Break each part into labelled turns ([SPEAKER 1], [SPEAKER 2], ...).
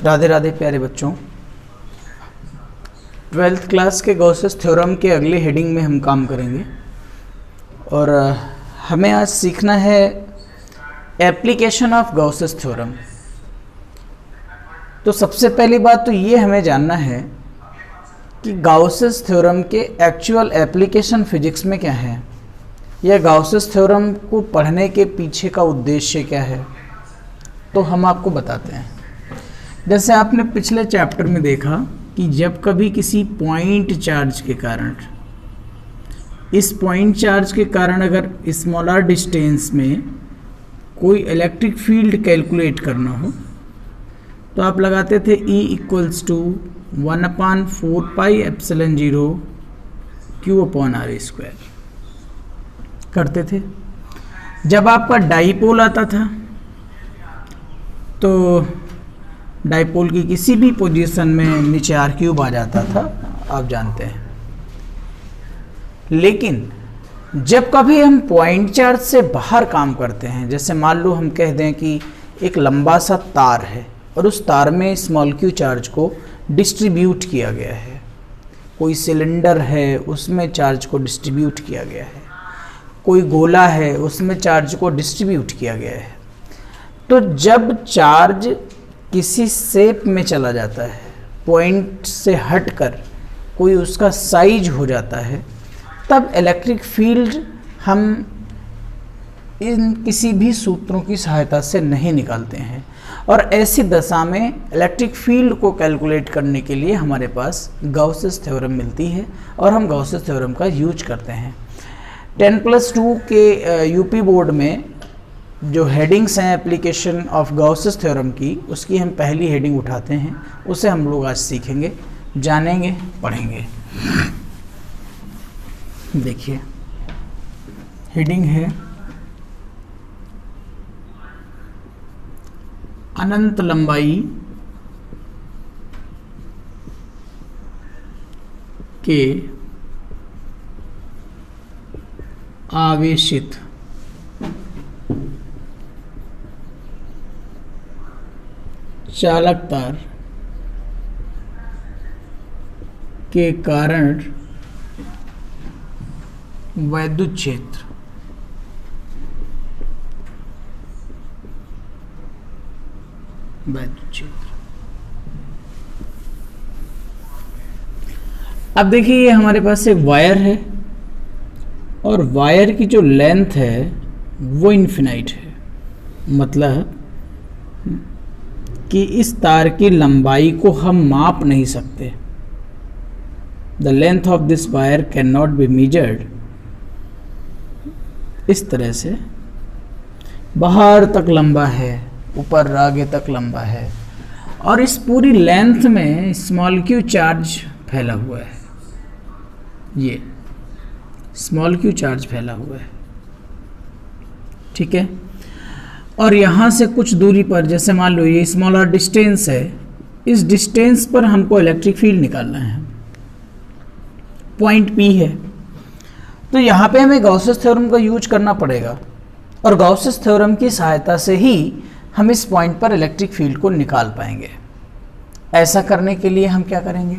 [SPEAKER 1] राधे राधे प्यारे बच्चों। 12th class के गॉसेस थ्योरम के अगले हेडिंग में हम काम करेंगे और हमें आज सीखना है एप्लीकेशन ऑफ गॉसेस थ्योरम। तो सबसे पहली बात तो ये हमें जानना है कि गॉसेस थ्योरम के एक्चुअल एप्लीकेशन फिजिक्स में क्या है, या गॉसेस थ्योरम को पढ़ने के पीछे का उद्देश्य क्या है। तो हम आपको बताते हैं। जैसे आपने पिछले चैप्टर में देखा कि जब कभी किसी पॉइंट चार्ज के कारण, इस पॉइंट चार्ज के कारण अगर स्मॉलर डिस्टेंस में कोई इलेक्ट्रिक फील्ड कैलकुलेट करना हो तो आप लगाते थे E = 1/4πε0 Q/r² करते थे। जब आपका डाइपोल आता था तो डाइपोल की किसी भी पोजीशन में नीचे r³ आ जाता था, आप जानते हैं। लेकिन जब कभी हम पॉइंट चार्ज से बाहर काम करते हैं, जैसे मान लो हम कह दें कि एक लंबा सा तार है और उस तार में स्मॉल q चार्ज को डिस्ट्रीब्यूट किया गया है, कोई सिलेंडर है उसमें चार्ज को डिस्ट्रीब्यूट किया गया है, कोई गोला है उसमें चार्ज को डिस्ट्रीब्यूट किया गया है। तो जब चार्ज किसी शेप में चला जाता है, पॉइंट से हटकर कोई उसका साइज हो जाता है, तब इलेक्ट्रिक फील्ड हम इन किसी भी सूत्रों की सहायता से नहीं निकालते हैं। और ऐसी दशा में इलेक्ट्रिक फील्ड को कैलकुलेट करने के लिए हमारे पास गॉसेस थ्योरम मिलती है और हम गॉसेस थ्योरम का यूज करते हैं। 10+2 के यूपी बोर्ड में जो हेडिंग्स हैं एप्लीकेशन ऑफ गॉसेस थ्योरम की, उसकी हम पहली हेडिंग उठाते हैं, उसे हम लोग आज सीखेंगे, जानेंगे, पढ़ेंगे। देखिए हेडिंग है अनंत लंबाई के आवेशित चालक तार के कारण वैद्युत क्षेत्र अब देखिए ये हमारे पास एक वायर है और वायर की जो लेंथ है वो इन्फिनाइट है, मतलब कि इस तार की लंबाई को हम माप नहीं सकते। The length of this wire can not be measured. इस तरह से बाहर तक लंबा है, ऊपर आगे तक लंबा है और इस पूरी लेंथ में स्मॉल q चार्ज फैला हुआ है। ये स्मॉल q चार्ज फैला हुआ है, ठीक है। और यहाँ से कुछ दूरी पर, जैसे मान लो ये स्मॉलर डिस्टेंस है, इस डिस्टेंस पर हमको इलेक्ट्रिक फील्ड निकालना है, पॉइंट P है। तो यहाँ पे हमें गॉसेस थ्योरम का यूज करना पड़ेगा और गॉसेस थ्योरम की सहायता से ही हम इस पॉइंट पर इलेक्ट्रिक फील्ड को निकाल पाएंगे। ऐसा करने के लिए हम क्या करेंगे?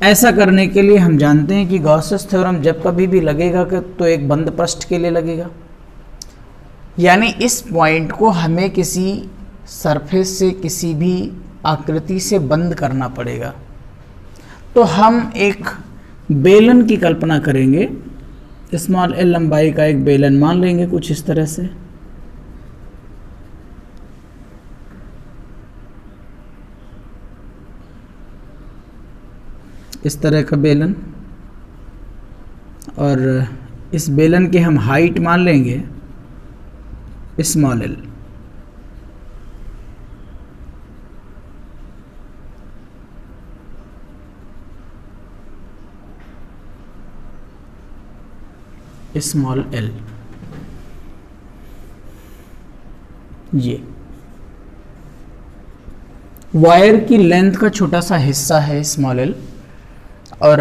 [SPEAKER 1] ऐसा करने के लिए हम जानते हैं कि गॉसेस थ्योरम जब कभी भी लगेगा तो एक बंद पृष्ठ के लिए लगेगा, यानी इस पॉइंट को हमें किसी सरफेस से, किसी भी आकृति से बंद करना पड़ेगा। तो हम एक बेलन की कल्पना करेंगे, स्मॉल l लंबाई का एक बेलन मान लेंगे कुछ इस तरह से। इस तरह का बेलन, और इस बेलन के हम हाइट मान लेंगे स्मॉल l। स्मॉल l ये वायर की लेंथ का छोटा सा हिस्सा है स्मॉल l, और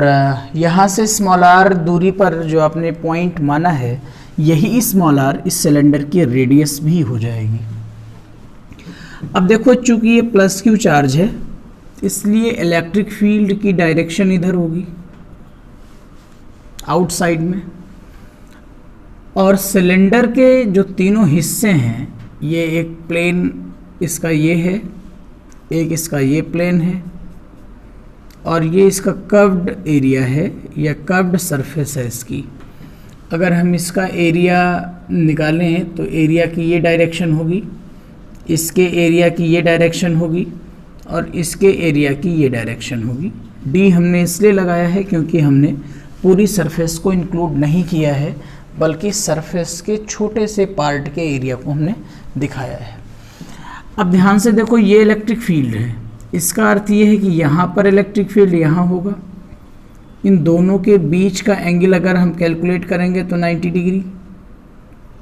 [SPEAKER 1] यहाँ से स्मॉल r दूरी पर जो आपने पॉइंट माना है, यही स्मॉल r इस सिलेंडर की रेडियस भी हो जाएगी। अब देखो चूंकि ये प्लस क्यू चार्ज है इसलिए इलेक्ट्रिक फील्ड की डायरेक्शन इधर होगी आउटसाइड में, और सिलेंडर के जो तीनों हिस्से हैं, ये एक प्लेन इसका ये है, एक इसका ये प्लेन है, और ये इसका कर्व्ड एरिया है या कर्व्ड सरफेस है इसकी। अगर हम इसका एरिया निकालें तो एरिया की ये डायरेक्शन होगी, इसके एरिया की ये डायरेक्शन होगी, और इसके एरिया की ये डायरेक्शन होगी। डी हमने इसलिए लगाया है क्योंकि हमने पूरी सरफेस को इंक्लूड नहीं किया है, बल्कि सरफेस के छोटे से पार्ट के एरिया को हमने दिखाया है। अब ध्यान से देखो, ये इलेक्ट्रिक फील्ड है, इसका अर्थ ये है कि यहाँ पर इलेक्ट्रिक फील्ड यहाँ होगा। इन दोनों के बीच का एंगल अगर हम कैलकुलेट करेंगे तो 90 डिग्री,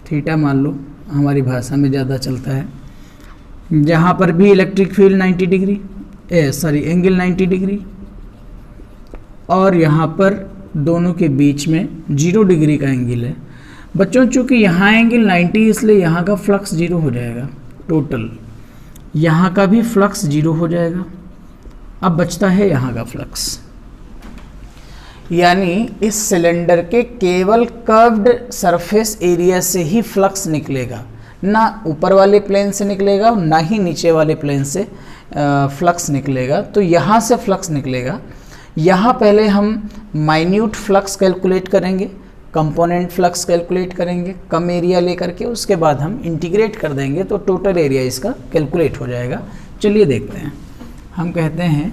[SPEAKER 1] थीटा मान लो, हमारी भाषा में ज़्यादा चलता है। जहाँ पर भी electric field 90 degree angle 90 degree, और यहाँ पर दोनों के बीच में 0 डिग्री का एंगल है। बच्चों चूँकि यहाँ एंगल 90 इसलिए यहाँ का फ्लक्स 0 हो जाएगा टोटल, यहाँ का भी फ्लक्स 0 हो जाएगा। अब बचता है यहाँ का फ्लक्स, यानी इस सिलेंडर के केवल कर्व्ड सरफेस एरिया से ही फ्लक्स निकलेगा, ना ऊपर वाले प्लेन से निकलेगा ना ही नीचे वाले प्लेन से फ्लक्स निकलेगा। तो यहाँ से फ्लक्स निकलेगा। यहाँ पहले हम माइन्यूट फ्लक्स कैलकुलेट करेंगे, कंपोनेंट फ्लक्स कैलकुलेट करेंगे कम एरिया लेकर के, उसके बाद हम इंटीग्रेट कर देंगे तो टोटल एरिया इसका कैलकुलेट हो जाएगा। चलिए देखते हैं। हम कहते हैं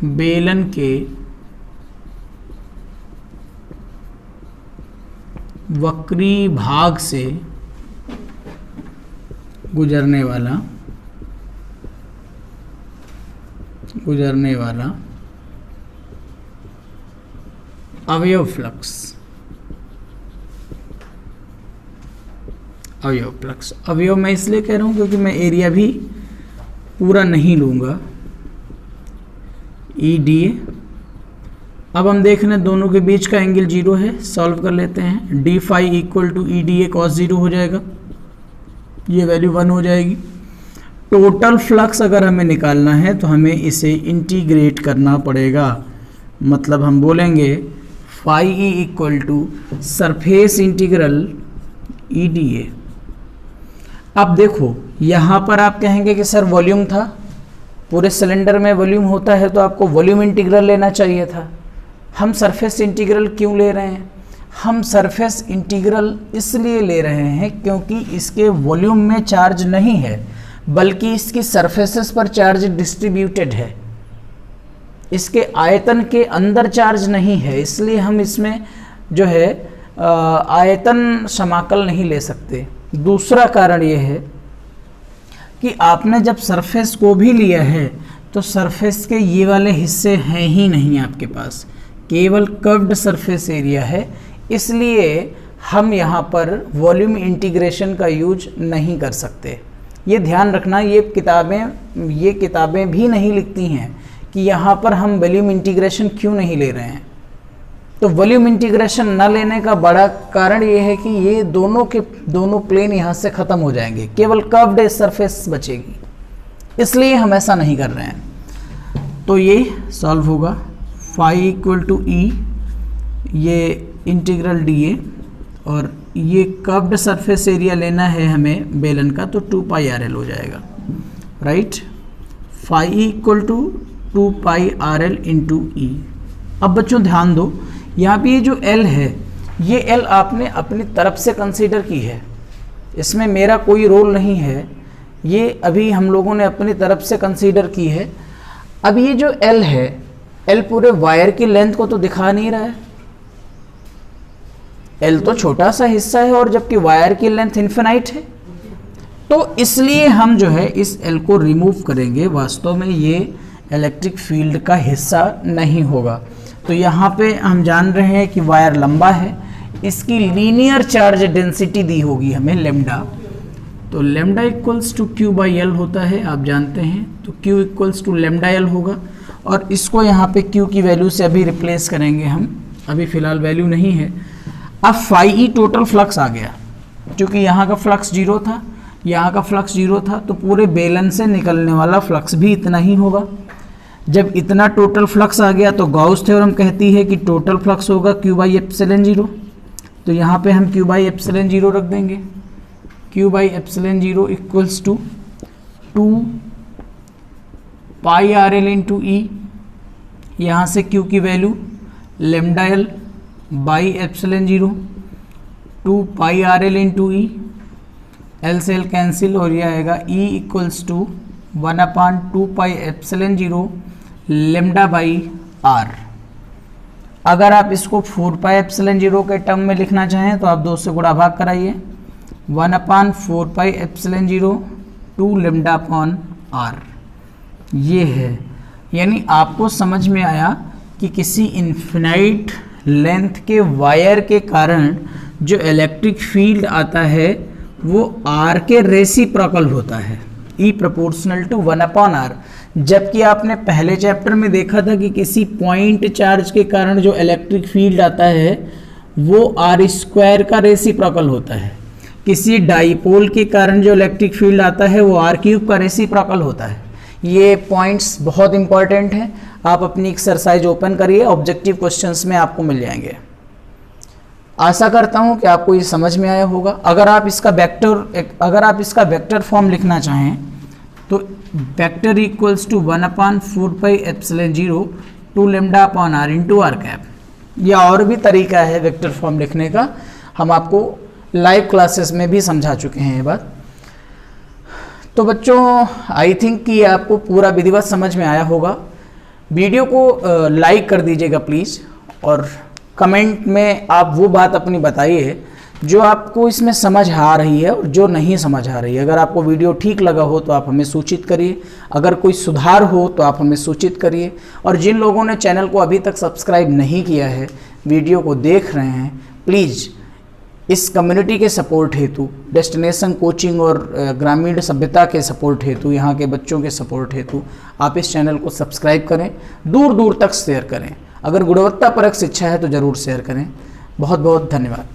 [SPEAKER 1] बेलन के वक्री भाग से गुजरने वाला अवयव फ्लक्स, अवयव मैं इसलिए कह रहा हूं क्योंकि मैं एरिया भी पूरा नहीं लूंगा। ई डी ए, अब हम देख रहे हैं दोनों के बीच का एंगल 0 है, सॉल्व कर लेते हैं। D phi equal to E d A cos 0 हो जाएगा, ये वैल्यू 1 हो जाएगी। टोटल फ्लक्स अगर हमें निकालना है तो हमें इसे इंटीग्रेट करना पड़ेगा, मतलब हम बोलेंगे phi E equal to surface integral E d A. अब देखो यहाँ पर आप कहेंगे कि सर वॉल्यूम था, पूरे सिलेंडर में वॉल्यूम होता है तो आपको वॉल्यूम इंटीग्रल लेना चाहिए था। हम सरफेस इंटीग्रल क्यों ले रहे हैं? हम सरफेस इंटीग्रल इसलिए ले रहे हैं क्योंकि इसके वॉल्यूम में चार्ज नहीं है, बल्कि इसकी सरफेसेस पर चार्ज डिस्ट्रीब्यूटेड है। इसके आयतन के अंदर चार्ज नहीं है, इसलिए हम इसमें जो है आयतन समाकल नहीं ले सकते। दूसरा कारण ये है कि आपने जब सरफेस को भी लिया है तो सरफेस के ये वाले हिस्से हैं ही नहीं आपके पास, केवल कर्व्ड सरफेस एरिया है, इसलिए हम यहाँ पर वॉल्यूम इंटीग्रेशन का यूज नहीं कर सकते। ये ध्यान रखना, ये किताबें भी नहीं लिखती हैं कि यहाँ पर हम वॉल्यूम इंटीग्रेशन क्यों नहीं ले रहे हैं। तो वॉल्यूम इंटीग्रेशन न लेने का बड़ा कारण ये है कि ये दोनों प्लेन यहाँ से ख़त्म हो जाएंगे, केवल कर्व्ड सरफेस बचेगी, इसलिए हम ऐसा नहीं कर रहे हैं। तो ये सॉल्व होगा, फाई इक्वल टू ई, ये इंटीग्रल डी ए, और ये कर्व्ड सरफेस एरिया लेना है हमें बेलन का, तो 2 पाई आर एल हो जाएगा, right. Phi equal to 2 pi R L into E. अब बच्चों ध्यान दो, यहाँ पे ये जो L है, ये L आपने अपनी तरफ से कंसीडर की है, इसमें मेरा कोई रोल नहीं है, ये अभी हम लोगों ने अपनी तरफ से कंसीडर की है। अब ये जो L है, L पूरे वायर की लेंथ को तो दिखा नहीं रहा है, L तो छोटा सा हिस्सा है, और जबकि वायर की लेंथ इन्फिनाइट है, तो इसलिए हम जो है इस L को रिमूव करेंगे। वास्तव में ये इलेक्ट्रिक फील्ड का हिस्सा नहीं होगा। तो यहाँ पे हम जान रहे हैं कि वायर लंबा है, इसकी लीनियर चार्ज डेंसिटी दी होगी हमें लेमडा, तो lambda equals to Q by L होता है, आप जानते हैं, तो Q equals to lambda L होगा, और इसको यहाँ पे क्यू की वैल्यू से अभी रिप्लेस करेंगे हम, अभी फ़िलहाल वैल्यू नहीं है। अब फाई ई टोटल फ्लक्स आ गया, क्योंकि यहाँ का फ्लक्स जीरो था, यहाँ का फ्लक्स जीरो था, तो पूरे बेलन से निकलने वाला फ्लक्स भी इतना ही होगा। जब इतना टोटल फ्लक्स आ गया तो गॉस थ्योरम कहती है कि टोटल फ्लक्स होगा Q/ε0। तो यहाँ पे हम Q/ε0 रख देंगे। Q/ε0 equals to 2πRL into ई, यहाँ से Q की वैल्यू λL/ε0, 2πRL इंटू ई, एल से एल कैंसिल और यह आएगा E इक्वल्स टू 1/2πε0 λ/r। अगर आप इसको 4πε0 के टर्म में लिखना चाहें तो आप 2 से गुणा भाग कराइए, 1/4πε0 2 λ/r। ये है, यानी आपको समझ में आया कि किसी इन्फिनाइट लेंथ के वायर के कारण जो इलेक्ट्रिक फील्ड आता है वो R के रेसिप्रोकल होता है, E प्रोपोर्शनल टू 1/r। जबकि आपने पहले चैप्टर में देखा था कि किसी पॉइंट चार्ज के कारण जो इलेक्ट्रिक फील्ड आता है वो R² का रेसिप्रोकल होता है। किसी डाइपोल के कारण जो इलेक्ट्रिक फील्ड आता है वो R³ का रेसिप्रोकल होता है। ये पॉइंट्स बहुत इंपॉर्टेंट हैं, आप अपनी एक्सरसाइज ओपन करिए, ऑब्जेक्टिव क्वेश्चंस में आपको मिल जाएंगे। आशा करता हूँ कि आपको ये समझ में आया होगा। अगर आप इसका वेक्टर फॉर्म लिखना चाहें तो vector equals to 1/4πε0 2 λ/r into r cap. या और भी तरीका है वेक्टर फॉर्म लिखने का, हम आपको लाइव क्लासेस में भी समझा चुके हैं ये बात। तो बच्चों आई थिंक कि आपको पूरा विधिवत समझ में आया होगा। वीडियो को लाइक कर दीजिएगा प्लीज़, और कमेंट में आप वो बात अपनी बताइए जो आपको इसमें समझ आ रही है और जो नहीं समझ आ रही है। अगर आपको वीडियो ठीक लगा हो तो आप हमें सूचित करिए, अगर कोई सुधार हो तो आप हमें सूचित करिए। और जिन लोगों ने चैनल को अभी तक सब्सक्राइब नहीं किया है, वीडियो को देख रहे हैं, प्लीज़ इस कम्युनिटी के सपोर्ट हेतु, डेस्टिनेशन कोचिंग और ग्रामीण सभ्यता के सपोर्ट हेतु, यहाँ के बच्चों के सपोर्ट हेतु आप इस चैनल को सब्सक्राइब करें, दूर दूर तक शेयर करें। अगर गुणवत्तापरक शिक्षा है तो ज़रूर शेयर करें। बहुत बहुत धन्यवाद।